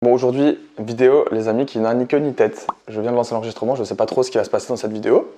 Bon, aujourd'hui, vidéo, les amis, qui n'a ni queue ni tête. Je viens de lancer l'enregistrement, je sais pas trop ce qui va se passer dans cette vidéo.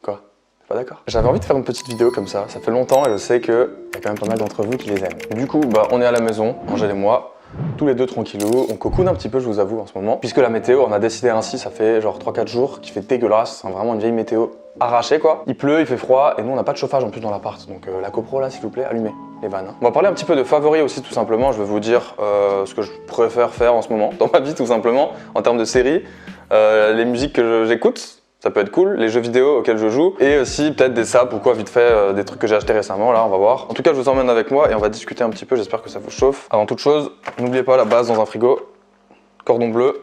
Quoi? T'es pas d'accord? J'avais envie de faire une petite vidéo comme ça fait longtemps et je sais qu'il y a quand même pas mal d'entre vous qui les aiment. Du coup, on est à la maison, Angèle et moi, tous les deux tranquillou, on cocoune un petit peu, je vous avoue, en ce moment. Puisque la météo, on a décidé ainsi, ça fait genre 3-4 jours, qu'il fait dégueulasse, c'est vraiment une vieille météo arrachée quoi. Il pleut, il fait froid, et nous on n'a pas de chauffage en plus dans l'appart, donc la copro là, s'il vous plaît, allumez les vannes. On va parler un petit peu de favoris aussi, tout simplement. Je vais vous dire ce que je préfère faire en ce moment, dans ma vie tout simplement, en termes de séries, les musiques que j'écoute. Ça peut être cool, les jeux vidéo auxquels je joue, et aussi peut-être des saps ou quoi, vite fait, des trucs que j'ai acheté récemment, là, on va voir. En tout cas, je vous emmène avec moi et on va discuter un petit peu, j'espère que ça vous chauffe. Avant toute chose, n'oubliez pas la base dans un frigo, cordon bleu,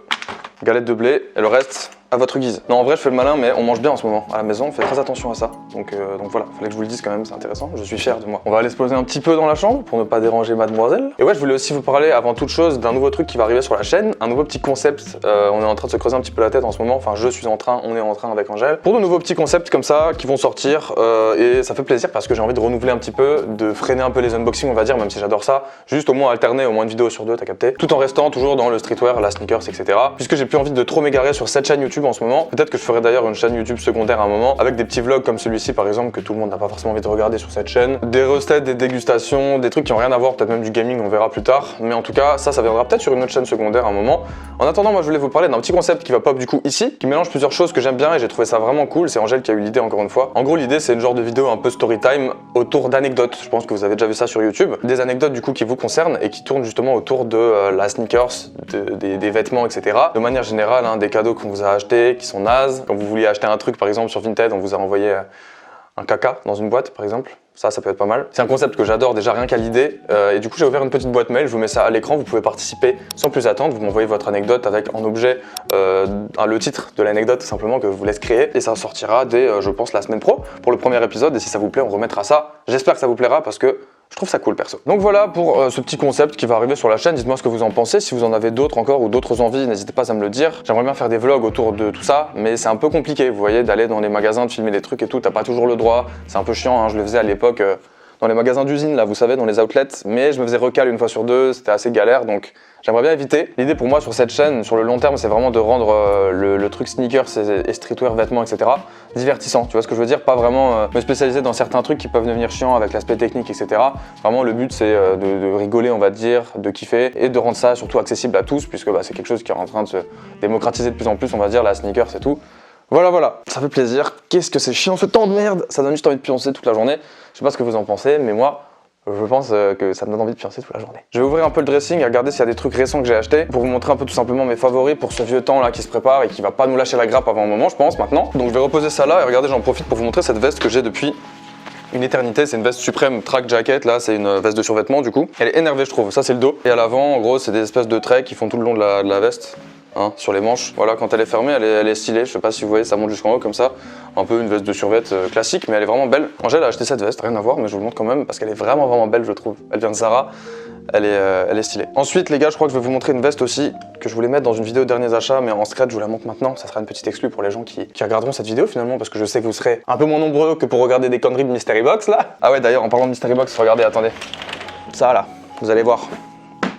galette de blé, et le reste, à votre guise. Non, en vrai, je fais le malin, mais on mange bien en ce moment. À la maison, on fait très attention à ça. Donc voilà, fallait que je vous le dise quand même, c'est intéressant. Je suis fier de moi. On va aller se poser un petit peu dans la chambre pour ne pas déranger mademoiselle. Et ouais, je voulais aussi vous parler avant toute chose d'un nouveau truc qui va arriver sur la chaîne, un nouveau petit concept. On est en train de se creuser un petit peu la tête en ce moment. Enfin, on est en train avec Angèle. Pour de nouveaux petits concepts comme ça qui vont sortir. Et ça fait plaisir parce que j'ai envie de renouveler un petit peu, de freiner un peu les unboxings, on va dire, même si j'adore ça. Juste au moins alterner au moins une vidéo sur deux, t'as capté. Tout en restant toujours dans le streetwear, la sneakers, etc. Puisque j'ai plus envie de trop m'égarer sur cette chaîne YouTube en ce moment. Peut-être que je ferai d'ailleurs une chaîne YouTube secondaire à un moment, avec des petits vlogs comme celui-ci par exemple, que tout le monde n'a pas forcément envie de regarder sur cette chaîne. Des recettes, des dégustations, des trucs qui n'ont rien à voir, peut-être même du gaming, on verra plus tard. Mais en tout cas, ça viendra peut-être sur une autre chaîne secondaire à un moment. En attendant, moi je voulais vous parler d'un petit concept qui va pop du coup ici, qui mélange plusieurs choses que j'aime bien et j'ai trouvé ça vraiment cool. C'est Angèle qui a eu l'idée encore une fois. En gros, l'idée c'est une genre de vidéo un peu story time autour d'anecdotes. Je pense que vous avez déjà vu ça sur YouTube. Des anecdotes du coup qui vous concernent et qui tournent justement autour de la sneakers, des vêtements, etc. De manière générale, des cadeaux qu'on vous a achetés, qui sont nazes. Quand vous vouliez acheter un truc par exemple sur Vinted, on vous a envoyé un caca dans une boîte par exemple. Ça peut être pas mal. C'est un concept que j'adore déjà rien qu'à l'idée. Et du coup, j'ai ouvert une petite boîte mail, je vous mets ça à l'écran, vous pouvez participer sans plus attendre. Vous m'envoyez votre anecdote avec en objet le titre de l'anecdote tout simplement que je vous laisse créer. Et ça sortira dès, je pense, la semaine pro pour le premier épisode. Et si ça vous plaît, on remettra ça. J'espère que ça vous plaira parce que je trouve ça cool perso. Donc voilà pour ce petit concept qui va arriver sur la chaîne. Dites-moi ce que vous en pensez. Si vous en avez d'autres encore ou d'autres envies, n'hésitez pas à me le dire. J'aimerais bien faire des vlogs autour de tout ça, mais c'est un peu compliqué. Vous voyez, d'aller dans les magasins, de filmer des trucs et tout, t'as pas toujours le droit. C'est un peu chiant, je le faisais à l'époque dans les magasins d'usine, là, vous savez, dans les outlets, mais je me faisais recal une fois sur deux, c'était assez galère, donc j'aimerais bien éviter. L'idée pour moi sur cette chaîne, sur le long terme, c'est vraiment de rendre le truc sneakers et streetwear, vêtements, etc. divertissant, tu vois ce que je veux dire? Pas vraiment me spécialiser dans certains trucs qui peuvent devenir chiants avec l'aspect technique, etc. Vraiment, le but, c'est de rigoler, on va dire, de kiffer, et de rendre ça surtout accessible à tous, puisque c'est quelque chose qui est en train de se démocratiser de plus en plus, on va dire, la sneakers et tout. Voilà, ça fait plaisir. Qu'est-ce que c'est chiant ce temps de merde. Ça donne juste envie de pioncer toute la journée. Je sais pas ce que vous en pensez, mais moi, je pense que ça me donne envie de pioncer toute la journée. Je vais ouvrir un peu le dressing et regarder s'il y a des trucs récents que j'ai achetés pour vous montrer un peu tout simplement mes favoris pour ce vieux temps là qui se prépare et qui va pas nous lâcher la grappe avant un moment, je pense, maintenant. Donc je vais reposer ça là et regardez, j'en profite pour vous montrer cette veste que j'ai depuis une éternité. C'est une veste suprême track jacket, là c'est une veste de survêtement du coup. Elle est énervée je trouve, ça c'est le dos. Et à l'avant, en gros, c'est des espèces de traits qui font tout le long de la veste. Sur les manches, voilà, quand elle est fermée, elle est stylée, je sais pas si vous voyez, ça monte jusqu'en haut comme ça, un peu une veste de survêt classique, mais elle est vraiment belle. Angèle a acheté cette veste, rien à voir, mais je vous le montre quand même parce qu'elle est vraiment belle, je trouve. Elle vient de Zara, elle est stylée. Ensuite, les gars, je crois que je vais vous montrer une veste aussi que je voulais mettre dans une vidéo derniers achats, mais en secret, je vous la montre maintenant. Ça sera une petite exclue pour les gens qui regarderont cette vidéo finalement, parce que je sais que vous serez un peu moins nombreux que pour regarder des conneries de Mystery Box là. Ah ouais, d'ailleurs, en parlant de Mystery Box, regardez, attendez, ça là, vous allez voir.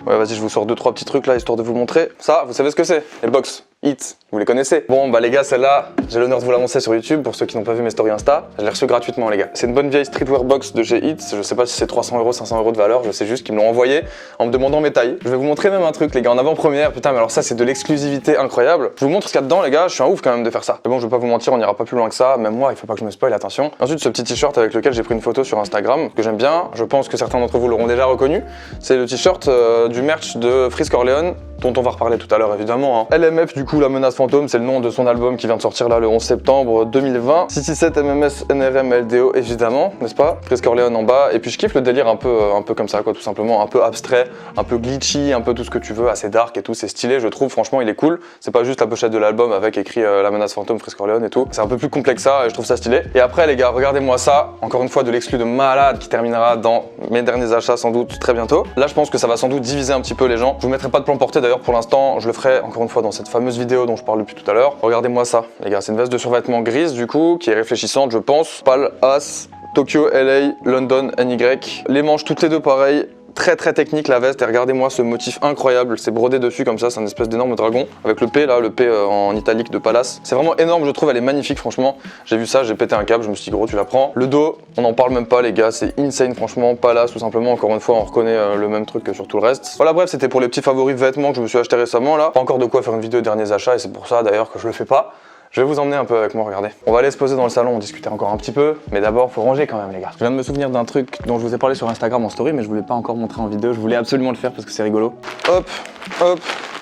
Ouais, vas-y, je vous sors 2-3 petits trucs là, histoire de vous montrer. Ça, vous savez ce que c'est? Les box Hit, vous les connaissez? Bon, les gars, celle-là, j'ai l'honneur de vous l'annoncer sur YouTube, pour ceux qui n'ont pas vu mes stories Insta. Je l'ai reçue gratuitement, les gars. C'est une bonne vieille streetwear box de chez Hit. Je sais pas si c'est 300 €, 500 € de valeur, je sais juste qu'ils me l'ont envoyé en me demandant mes tailles. Je vais vous montrer même un truc, les gars, en avant-première. Putain, mais alors ça, c'est de l'exclusivité incroyable. Je vous montre ce qu'il y a dedans, les gars, je suis un ouf quand même de faire ça. Mais bon, je vais pas vous mentir, on ira pas plus loin que ça. Même moi, il faut pas que je me spoil, attention. Ensuite, ce petit t-shirt avec lequel j'ai pris une photo sur Instagram, que j'aime bien. Je pense que certains d'entre vous l'auront déjà reconnu. C'est le t-shirt du merch de Frisk Orleans, dont on va reparler tout à l'heure évidemment. LMF, du coup, la menace fantôme, c'est le nom de son album qui vient de sortir là le 11 septembre 2020. 667 MMS NRM LDO évidemment, n'est-ce pas? Frisk Orleans en bas, et puis je kiffe le délire un peu comme ça quoi, tout simplement, un peu abstrait, un peu glitchy, un peu tout ce que tu veux, assez dark et tout, c'est stylé, je trouve, franchement il est cool. C'est pas juste la pochette de l'album avec écrit la menace fantôme Frisk Orleans et tout, c'est un peu plus complexe que ça et je trouve ça stylé. Et après les gars, regardez-moi ça, encore une fois de l'exclu de malade qui terminera dans mes derniers achats sans doute très bientôt. Là je pense que ça va sans doute diviser un petit peu les gens. Je vous mettrai pas de plan porté d'ailleurs pour l'instant, je le ferai encore une fois dans cette fameuse vidéo dont je parle depuis tout à l'heure. Regardez-moi ça, les gars, c'est une veste de survêtement grise du coup, qui est réfléchissante je pense. Pal, As, Tokyo, LA, London, NY. Les manches toutes les deux pareilles, très technique la veste et regardez-moi ce motif incroyable, c'est brodé dessus comme ça, c'est un espèce d'énorme dragon avec le P là, le P en italique de Palace. C'est vraiment énorme, je trouve, elle est magnifique franchement. J'ai vu ça, j'ai pété un câble, je me suis dit gros tu la prends. Le dos, on n'en parle même pas les gars, c'est insane franchement, Palace tout simplement, encore une fois on reconnaît le même truc que sur tout le reste. Voilà bref, c'était pour les petits favoris vêtements que je me suis acheté récemment là. Pas encore de quoi faire une vidéo derniers achats et c'est pour ça d'ailleurs que je le fais pas. Je vais vous emmener un peu avec moi, regardez. On va aller se poser dans le salon, discuter encore un petit peu, mais d'abord faut ranger quand même les gars. Je viens de me souvenir d'un truc dont je vous ai parlé sur Instagram en story, mais je voulais pas encore montrer en vidéo, je voulais absolument le faire parce que c'est rigolo. Hop, hop,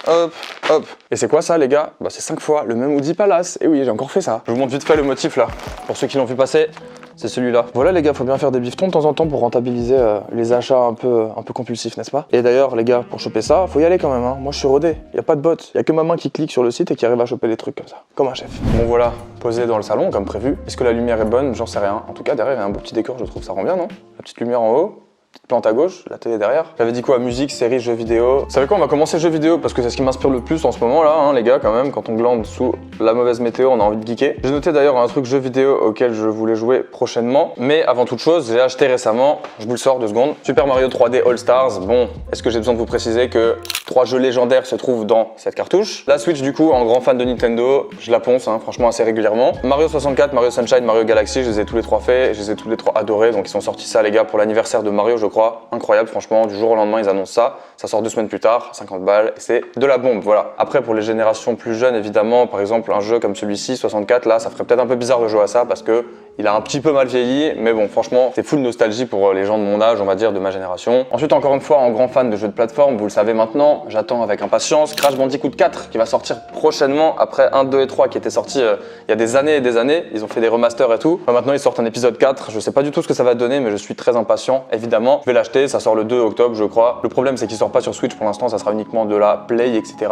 hop, hop. Et c'est quoi ça les gars? Bah c'est 5 fois le même Hoodie Palace, et oui j'ai encore fait ça. Je vous montre vite fait le motif là, pour ceux qui l'ont vu passer. C'est celui-là. Voilà les gars, faut bien faire des bifetons de temps en temps pour rentabiliser les achats un peu compulsifs, n'est-ce pas? Et d'ailleurs les gars, pour choper ça, faut y aller quand même, hein. Moi je suis rodé, y a pas de bot, y a que ma main qui clique sur le site et qui arrive à choper les trucs comme ça, comme un chef. Bon voilà, posé dans le salon comme prévu. Est-ce que la lumière est bonne? J'en sais rien. En tout cas derrière il y a un beau petit décor, je trouve ça rend bien, non? La petite lumière en haut. Petite plante à gauche, la télé derrière. J'avais dit quoi? Musique, série, jeux vidéo. Vous savez quoi? On va commencer jeux vidéo parce que c'est ce qui m'inspire le plus en ce moment là, hein, les gars, quand même. Quand on glande sous la mauvaise météo, on a envie de geeker. J'ai noté d'ailleurs un truc jeu vidéo auquel je voulais jouer prochainement. Mais avant toute chose, j'ai acheté récemment, je vous le sors 2 secondes, Super Mario 3D All Stars. Bon, est-ce que j'ai besoin de vous préciser que 3 jeux légendaires se trouvent dans cette cartouche? La Switch, du coup, en grand fan de Nintendo, je la ponce, hein, franchement, assez régulièrement. Mario 64, Mario Sunshine, Mario Galaxy, je les ai tous les 3 faits, je les ai tous les 3 adorés. Donc ils sont sortis ça, les gars, pour l'anniversaire de Mario, je crois. Incroyable, franchement, du jour au lendemain, ils annoncent ça. Ça sort 2 semaines plus tard, 50 balles, et c'est de la bombe, voilà. Après, pour les générations plus jeunes, évidemment, par exemple, un jeu comme celui-ci, 64, là, ça ferait peut-être un peu bizarre de jouer à ça parce que il a un petit peu mal vieilli, mais bon, franchement, c'est full nostalgie pour les gens de mon âge, on va dire, de ma génération. Ensuite, encore une fois, en grand fan de jeux de plateforme, vous le savez maintenant, j'attends avec impatience Crash Bandicoot 4 qui va sortir prochainement après 1, 2 et 3 qui était sorti il y a des années et des années. Ils ont fait des remasters et tout. Maintenant, ils sortent un épisode 4. Je sais pas du tout ce que ça va donner, mais je suis très impatient, évidemment. Je vais l'acheter, ça sort le 2 octobre, je crois. Le problème, c'est qu'il sort pas sur Switch pour l'instant, ça sera uniquement de la Play, etc.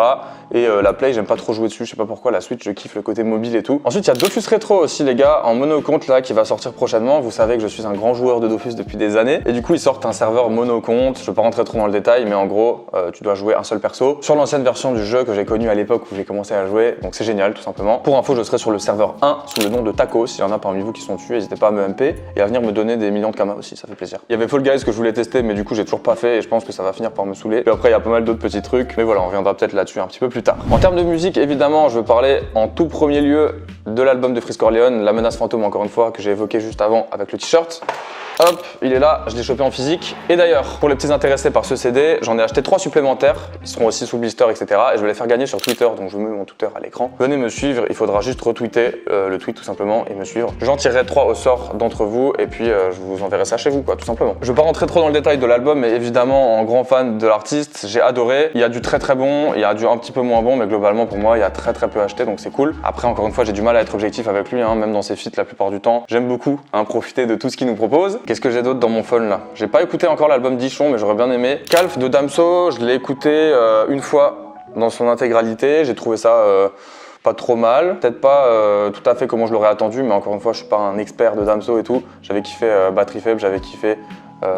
Et la Play, j'aime pas trop jouer dessus, je sais pas pourquoi. La Switch, je kiffe le côté mobile et tout. Ensuite, il y a Dofus Retro aussi, les gars, en mono-compte là, qui va sortir prochainement. Vous savez que je suis un grand joueur de Dofus depuis des années. Et du coup, ils sortent un serveur mono-compte. Je vais pas rentrer trop dans le détail, mais en gros, tu dois jouer un seul perso sur l'ancienne version du jeu que j'ai connu à l'époque où j'ai commencé à jouer. Donc c'est génial, tout simplement. Pour info, je serai sur le serveur 1 sous le nom de Taco. S'il y en a parmi vous qui sont dessus, n'hésitez pas à me MP et à venir me donner des millions de kamas aussi, ça fait plaisir. Il y avait Fall Guys que je voulais tester, mais du coup, j'ai toujours pas fait et je pense que ça va finir par me saouler. Puis après, il y a pas mal d'autres petits trucs, mais voilà, on reviendra peut-être là-dessus un petit peu plus tard. En termes de musique, évidemment, je veux parler en tout premier lieu de l'album de Freeze Corleone, La Menace Fantôme, encore une fois, que j'ai évoqué juste avant avec le t-shirt. Hop, il est là, je l'ai chopé en physique. Et d'ailleurs, pour les petits intéressés par ce CD, j'en ai acheté 3 supplémentaires. Ils seront aussi sous blister, etc. Et je vais les faire gagner sur Twitter, donc je vous mets mon Twitter à l'écran. Venez me suivre, il faudra juste retweeter le tweet tout simplement et me suivre. J'en tirerai 3 au sort d'entre vous et puis je vous enverrai ça chez vous, quoi, tout simplement. Je vais pas rentrer trop dans le détail de l'album, mais évidemment, en grand fan de l'artiste, j'ai adoré. Il y a du très bon, il y a du un petit peu moins bon, mais globalement pour moi, il y a très peu acheté, donc c'est cool. Après, encore une fois, j'ai du mal à être objectif avec lui, hein, même dans ses feats la plupart du temps. J'aime beaucoup profiter de tout ce qu'il nous propose. Qu'est-ce que j'ai d'autre dans mon phone là? J'ai pas écouté encore l'album d'Ichon, mais j'aurais bien aimé. Calf de Damso, je l'ai écouté une fois dans son intégralité. J'ai trouvé ça pas trop mal. Peut-être pas tout à fait comment je l'aurais attendu, mais encore une fois, je suis pas un expert de Damso et tout. J'avais kiffé Batterie Faible, j'avais kiffé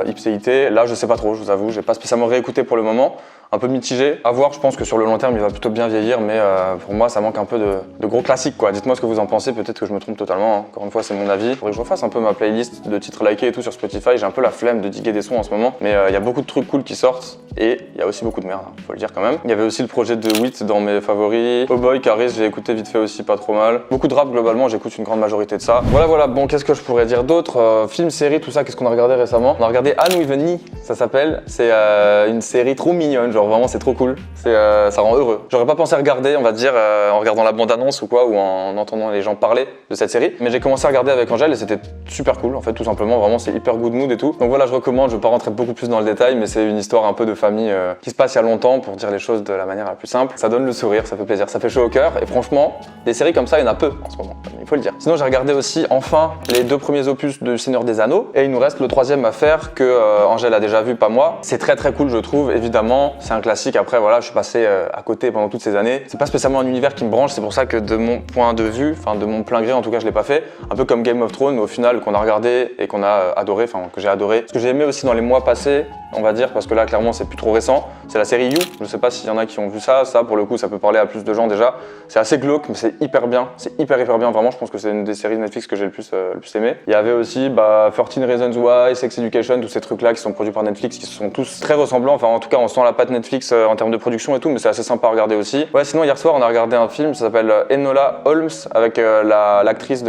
Ipséité. Là, je sais pas trop, je vous avoue. J'ai pas spécialement réécouté pour le moment. Un peu mitigé. À voir, je pense que sur le long terme, il va plutôt bien vieillir, mais pour moi, ça manque un peu de gros classiques, quoi. Dites-moi ce que vous en pensez, peut-être que je me trompe totalement, hein. Encore une fois, c'est mon avis. Faudrait que je refasse un peu ma playlist de titres likés et tout sur Spotify. J'ai un peu la flemme de diguer des sons en ce moment, mais il y a beaucoup de trucs cool qui sortent et il y a aussi beaucoup de merde, hein, faut le dire quand même. Il y avait aussi le projet de Witt dans mes favoris. Oh Boy, Caris, j'ai écouté vite fait aussi, pas trop mal. Beaucoup de rap, globalement, j'écoute une grande majorité de ça. Voilà, bon, qu'est-ce que je pourrais dire d'autre? Film, série, tout ça, qu'est-ce qu'on a regardé récemment? On a regardé Anne with a Knee, ça s'appelle. C'est une série trop mignonne, genre vraiment, c'est trop cool. Ça rend heureux. J'aurais pas pensé regarder, on va dire, en regardant la bande-annonce ou quoi, ou en entendant les gens parler de cette série. Mais j'ai commencé à regarder avec Angèle et c'était super cool, en fait, tout simplement. Vraiment, c'est hyper good mood et tout. Donc voilà, je recommande, je vais pas rentrer beaucoup plus dans le détail, mais c'est une histoire un peu de famille qui se passe il y a longtemps, pour dire les choses de la manière la plus simple. Ça donne le sourire, ça fait plaisir, ça fait chaud au cœur. Et franchement, des séries comme ça, il y en a peu en ce moment, il faut le dire. Sinon, j'ai regardé aussi, enfin, les 2 premiers opus de Seigneur des Anneaux. Et il nous reste le 3e à faire que Angèle a déjà vu, pas moi. C'est très cool, je trouve, évidemment. C'est un classique. Après voilà, je suis passé à côté pendant toutes ces années. C'est pas spécialement un univers qui me branche, c'est pour ça que de mon point de vue, enfin de mon plein gré en tout cas, je l'ai pas fait. Un peu comme Game of Thrones au final qu'on a regardé et qu'on a adoré, enfin que j'ai adoré. Ce que j'ai aimé aussi dans les mois passés, on va dire, parce que là clairement c'est plus trop récent, c'est la série You. Je sais pas s'il y en a qui ont vu ça pour le coup ça peut parler à plus de gens déjà. C'est assez glauque mais c'est hyper bien, c'est hyper bien vraiment, je pense que c'est une des séries de Netflix que j'ai le plus aimé. Il y avait aussi 13 Reasons Why, Sex Education, tous ces trucs là qui sont produits par Netflix qui sont tous très ressemblants, enfin en tout cas on sent la patte Netflix en termes de production et tout, mais c'est assez sympa à regarder aussi. Ouais, sinon hier soir on a regardé un film, ça s'appelle Enola Holmes avec l'actrice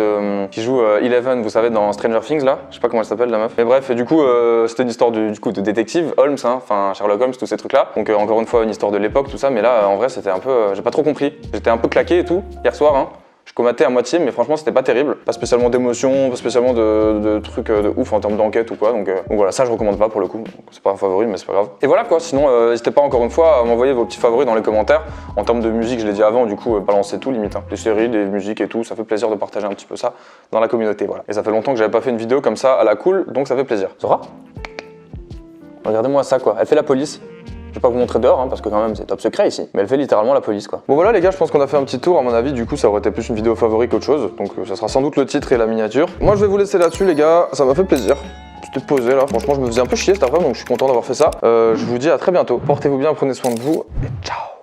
qui joue Eleven, vous savez, dans Stranger Things là, je sais pas comment elle s'appelle la meuf. Mais bref, et du coup c'était une histoire de détective, Holmes, enfin Sherlock Holmes, tous ces trucs là. Donc encore une fois une histoire de l'époque, tout ça, mais là en vrai c'était un peu, j'ai pas trop compris. J'étais un peu claqué et tout hier soir, hein. Je commentais à moitié, mais franchement c'était pas terrible. Pas spécialement d'émotion, pas spécialement de trucs de ouf en termes d'enquête ou quoi. Donc voilà, ça je recommande pas pour le coup. C'est pas un favori, mais c'est pas grave. Et voilà quoi, sinon n'hésitez pas encore une fois à m'envoyer vos petits favoris dans les commentaires. En termes de musique, je l'ai dit avant, du coup balancez tout limite. Hein. Les séries, les musiques et tout, ça fait plaisir de partager un petit peu ça dans la communauté. Voilà. Et ça fait longtemps que j'avais pas fait une vidéo comme ça à la cool, donc ça fait plaisir. Zora ? Regardez-moi ça quoi, elle fait la police. Je vais pas vous montrer dehors hein, parce que quand même c'est top secret ici, mais elle fait littéralement la police quoi. Bon voilà les gars, je pense qu'on a fait un petit tour à mon avis, du coup ça aurait été plus une vidéo favori qu'autre chose, donc ça sera sans doute le titre et la miniature. Moi je vais vous laisser là-dessus les gars, ça m'a fait plaisir. J'étais posé là, franchement je me faisais un peu chier cet après-midi donc je suis content d'avoir fait ça. Je vous dis à très bientôt, portez-vous bien, prenez soin de vous et ciao.